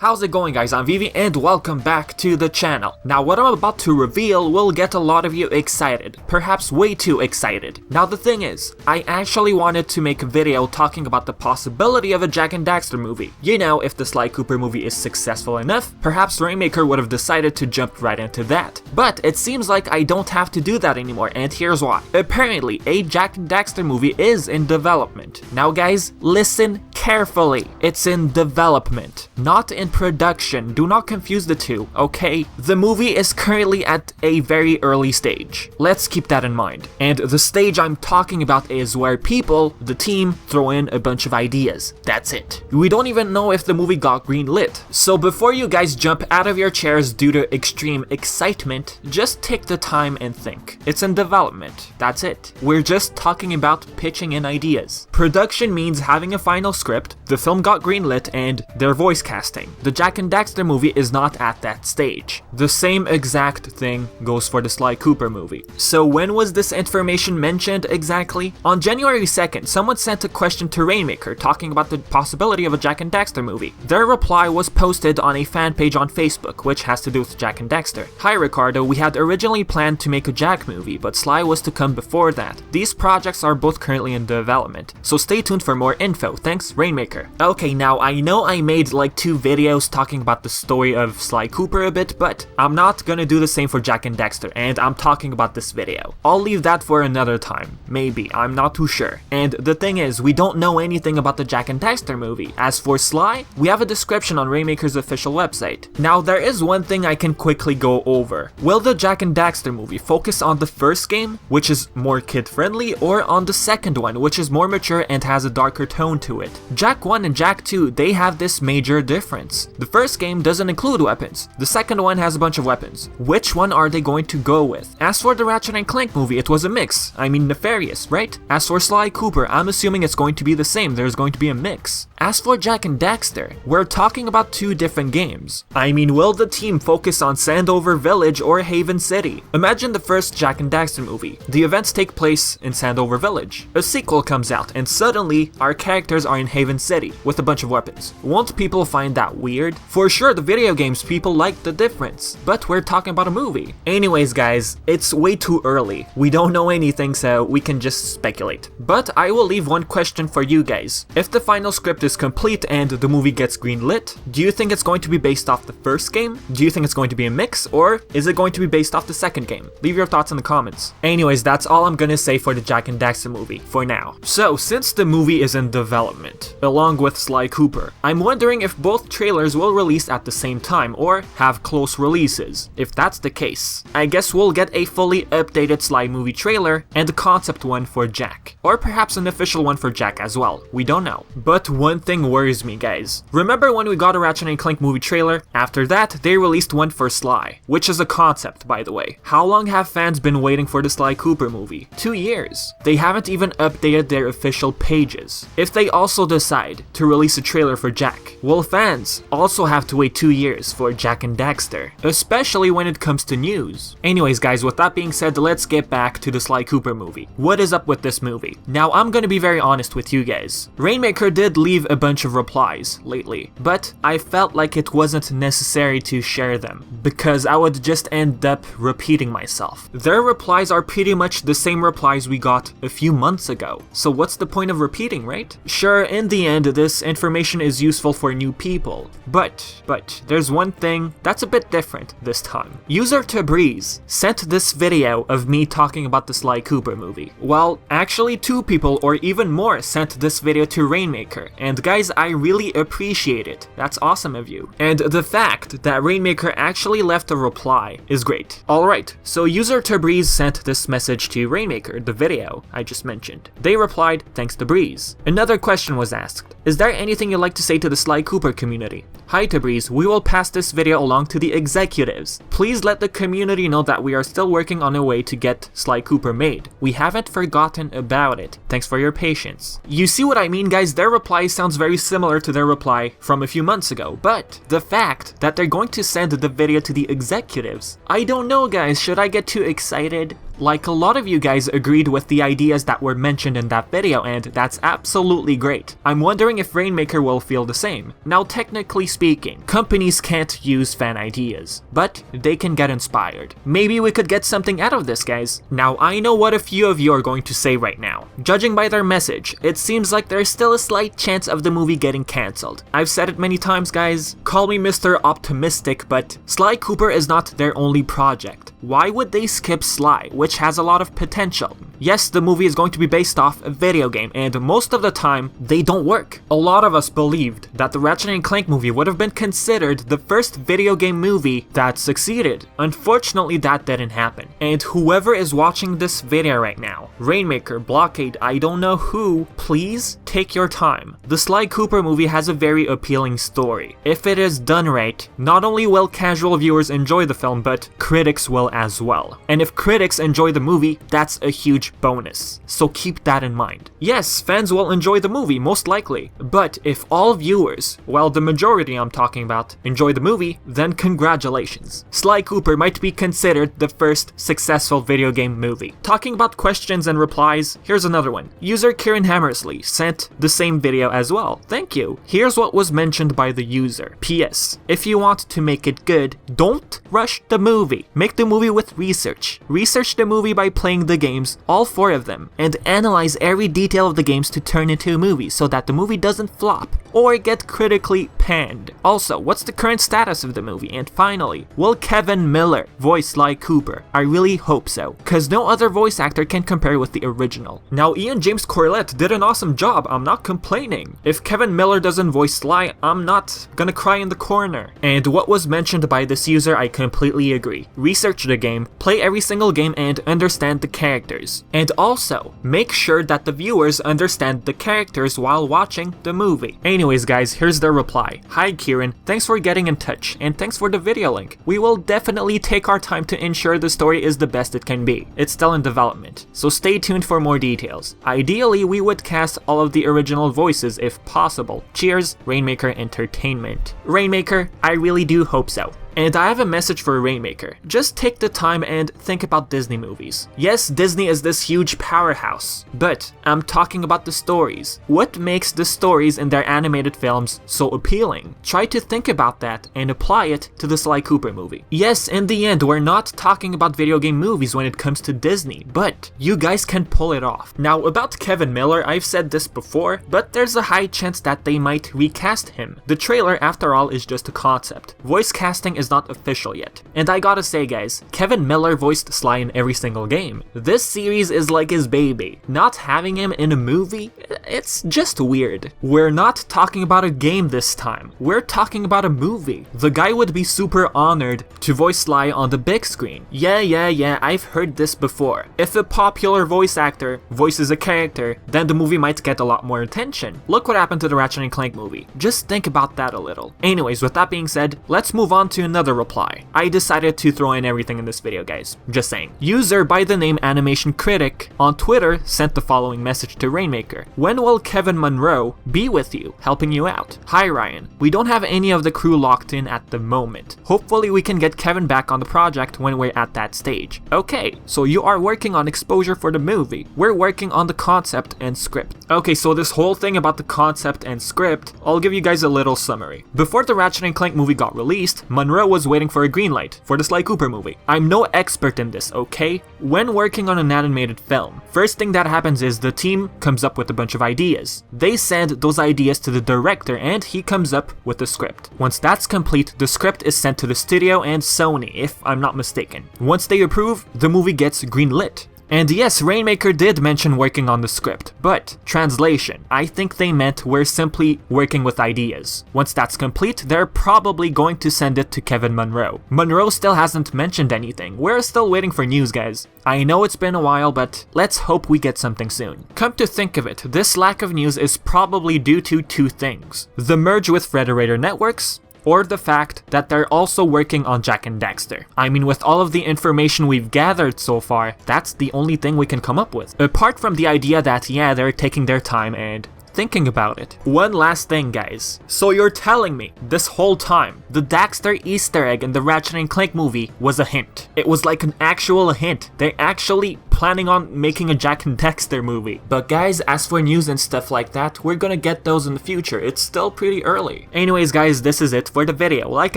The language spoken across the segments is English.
How's it going, guys? I'm Vivi and welcome back to the channel. Now what I'm about to reveal will get a lot of you excited, perhaps way too excited. Now the thing is, I actually wanted to make a video talking about the possibility of a Jak Daxter movie. You know, if the Sly Cooper movie is successful enough, perhaps Rainmaker would have decided to jump right into that. But it seems like I don't have to do that anymore, and here's why. Apparently, a Jak Daxter movie is in development. Now guys, listen carefully. It's in development, not in production. Do not confuse the two, okay? The movie is currently at a very early stage. Let's keep that in mind. And the stage I'm talking about is where people, the team, throw in a bunch of ideas. That's it. We don't even know if the movie got greenlit. So before you guys jump out of your chairs due to extreme excitement, just take the time and think. It's in development. That's it. We're just talking about pitching in ideas. Production means having a final script, the film got greenlit, and their voice casting. The Jak Daxter movie is not at that stage. The same exact thing goes for the Sly Cooper movie. So when was this information mentioned exactly? On January 2nd, someone sent a question to Rainmaker talking about the possibility of a Jak Daxter movie. Their reply was posted on a fan page on Facebook, which has to do with Jak Daxter. Hi Ricardo, we had originally planned to make a Jak movie, but Sly was to come before that. These projects are both currently in development, so stay tuned for more info. Thanks, Rainmaker. Okay, now I know I made like 2 videos talking about the story of Sly Cooper a bit, but I'm not gonna do the same for Jak Daxter, and I'm talking about this video. I'll leave that for another time. Maybe, I'm not too sure. And the thing is, we don't know anything about the Jak Daxter movie. As for Sly, we have a description on Rainmaker's official website. Now, there is one thing I can quickly go over. Will the Jak Daxter movie focus on the first game, which is more kid-friendly, or on the second one, which is more mature and has a darker tone to it? Jak 1 and Jak 2, they have this major difference. The first game doesn't include weapons. The second one has a bunch of weapons. Which one are they going to go with? As for the Ratchet & Clank movie, it was a mix. I mean, nefarious, right? As for Sly Cooper, I'm assuming it's going to be the same. There's going to be a mix. As for Jak Daxter, we're talking about 2 different games. I mean, will the team focus on Sandover Village or Haven City? Imagine the first Jak Daxter movie. The events take place in Sandover Village. A sequel comes out, and suddenly, our characters are in Haven City with a bunch of weapons. Won't people find that weird? For sure, the video games people like the difference, but we're talking about a movie. Anyways guys, it's way too early. We don't know anything, so we can just speculate. But I will leave one question for you guys. If the final script is complete and the movie gets greenlit, do you think it's going to be based off the first game? Do you think it's going to be a mix, or is it going to be based off the second game? Leave your thoughts in the comments. Anyways, that's all I'm gonna say for the Jak Daxter movie for now. So since the movie is in development, along with Sly Cooper, I'm wondering if both trailers will release at the same time or have close releases. If that's the case, I guess we'll get a fully updated Sly movie trailer and a concept one for Jak. Or perhaps an official one for Jak as well. We don't know. But one thing worries me, guys. Remember when we got a Ratchet & Clank movie trailer? After that, they released one for Sly, which is a concept, by the way. How long have fans been waiting for the Sly Cooper movie? 2 years. They haven't even updated their official pages. If they also decide to release a trailer for Jak, will fans also have to wait 2 years for Jak Daxter, especially when it comes to news? Anyways guys, with that being said, let's get back to the Sly Cooper movie. What is up with this movie? Now I'm gonna be very honest with you guys. Rainmaker did leave a bunch of replies lately, but I felt like it wasn't necessary to share them, because I would just end up repeating myself. Their replies are pretty much the same replies we got a few months ago, so what's the point of repeating, right? Sure, in the end, this information is useful for new people, but there's one thing that's a bit different this time. User Tabriz sent this video of me talking about the Sly Cooper movie. Well, actually 2 people or even more sent this video to Rainmaker, and guys, I really appreciate it. That's awesome of you. And the fact that Rainmaker actually left a reply is great. Alright, so User Tabriz sent this message to Rainmaker, the video I just mentioned. They replied, "Thanks Tabriz." Another question was asked. Is there anything you'd like to say to the Sly Cooper community? Hi Tabriz, we will pass this video along to the executives. Please let the community know that we are still working on a way to get Sly Cooper made. We haven't forgotten about it. Thanks for your patience. You see what I mean, guys? Their reply sounds very similar to their reply from a few months ago, but the fact that they're going to send the video to the executives, I don't know guys, should I get too excited? Like, a lot of you guys agreed with the ideas that were mentioned in that video, and that's absolutely great. I'm wondering if Rainmaker will feel the same. Now, technically speaking, companies can't use fan ideas, but they can get inspired. Maybe we could get something out of this, guys. Now, I know what a few of you are going to say right now. Judging by their message, it seems like there's still a slight chance of the movie getting cancelled. I've said it many times, guys. Call me Mr. Optimistic, but Sly Cooper is not their only project. Why would they skip Sly, which has a lot of potential? Yes, the movie is going to be based off a video game, and most of the time, they don't work. A lot of us believed that the Ratchet & Clank movie would have been considered the first video game movie that succeeded. Unfortunately, that didn't happen. And whoever is watching this video right now, Rainmaker, Blockade, I don't know who, please take your time. The Sly Cooper movie has a very appealing story. If it is done right, not only will casual viewers enjoy the film, but critics will as well. And if critics enjoy the movie, that's a huge bonus. So keep that in mind. Yes, fans will enjoy the movie, most likely. But if all viewers, well, the majority I'm talking about, enjoy the movie, then congratulations. Sly Cooper might be considered the first successful video game movie. Talking about questions and replies, here's another one. User Kieran Hammersley sent the same video as well. Thank you. Here's what was mentioned by the user. P.S. If you want to make it good, don't rush the movie. Make the movie with research. Research the movie by playing the games, all 4 of them, and analyze every detail of the games to turn into a movie so that the movie doesn't flop or get critically panned. Also, what's the current status of the movie? And finally, will Kevin Miller voice Sly Cooper? I really hope so, cause no other voice actor can compare with the original. Now, Ian James Corlett did an awesome job, I'm not complaining. If Kevin Miller doesn't voice Sly, I'm not gonna cry in the corner. And what was mentioned by this user, I completely agree. Research the game, play every single game, and understand the characters. And also, make sure that the viewers understand the characters while watching the movie. Anyways guys, here's the reply. Hi Kieran, thanks for getting in touch, and thanks for the video link. We will definitely take our time to ensure the story is the best it can be. It's still in development, so stay tuned for more details. Ideally, we would cast all of the original voices if possible. Cheers, Rainmaker Entertainment. Rainmaker, I really do hope so. And I have a message for Rainmaker. Just take the time and think about Disney movies. Yes, Disney is this huge powerhouse, but I'm talking about the stories. What makes the stories in their animated films so appealing? Try to think about that and apply it to the Sly Cooper movie. Yes, in the end, we're not talking about video game movies when it comes to Disney, but you guys can pull it off. Now, about Kevin Miller, I've said this before, but there's a high chance that they might recast him. The trailer, after all, is just a concept. Voice casting is not official yet. And I gotta say guys, Kevin Miller voiced Sly in every single game. This series is like his baby. Not having him in a movie, it's just weird. We're not talking about a game this time. We're talking about a movie. The guy would be super honored to voice Sly on the big screen. Yeah, I've heard this before. If a popular voice actor voices a character, then the movie might get a lot more attention. Look what happened to the Ratchet & Clank movie. Just think about that a little. Anyways, with that being said, let's move on to another reply. I decided to throw in everything in this video, guys. Just saying. User by the name Animation Critic on Twitter sent the following message to Rainmaker. When will Kevin Munroe be with you, helping you out? Hi Ryan. We don't have any of the crew locked in at the moment. Hopefully we can get Kevin back on the project when we're at that stage. Okay, so you are working on exposure for the movie. We're working on the concept and script. Okay, so this whole thing about the concept and script, I'll give you guys a little summary. Before the Ratchet & Clank movie got released, Munroe was waiting for a green light for the Sly Cooper movie. I'm no expert in this, okay? When working on an animated film, first thing that happens is the team comes up with a bunch of ideas. They send those ideas to the director and he comes up with the script. Once that's complete, the script is sent to the studio and Sony, if I'm not mistaken. Once they approve, the movie gets green lit. And yes, Rainmaker did mention working on the script, but translation, I think they meant we're simply working with ideas. Once that's complete, they're probably going to send it to Kevin Munroe. Munroe still hasn't mentioned anything. We're still waiting for news, guys. I know it's been a while, but let's hope we get something soon. Come to think of it, this lack of news is probably due to 2 things. The merge with Federator Networks, or the fact that they're also working on Jak and Daxter. I mean, with all of the information we've gathered so far, that's the only thing we can come up with. Apart from the idea that, yeah, they're taking their time and thinking about it. One last thing, guys. So you're telling me this whole time the Daxter Easter egg in the Ratchet & Clank movie was a hint? It was like an actual hint. They're actually planning on making a Jak Daxter movie. But guys, as for news and stuff like that, we're gonna get those in the future. It's still pretty early. Anyways guys, this is it for the video. Like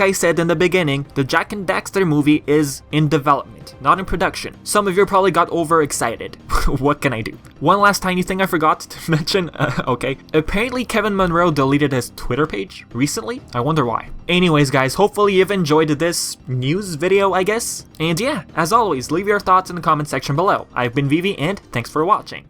I said in the beginning, the Jak Daxter movie is in development, not in production. Some of you probably got overexcited. What can I do? One last tiny thing I forgot to mention, okay. Apparently Kevin Munroe deleted his Twitter page recently. I wonder why. Anyways guys, hopefully you've enjoyed this news video, I guess. And yeah, as always, leave your thoughts in the comment section below. I've been Vivi, and thanks for watching.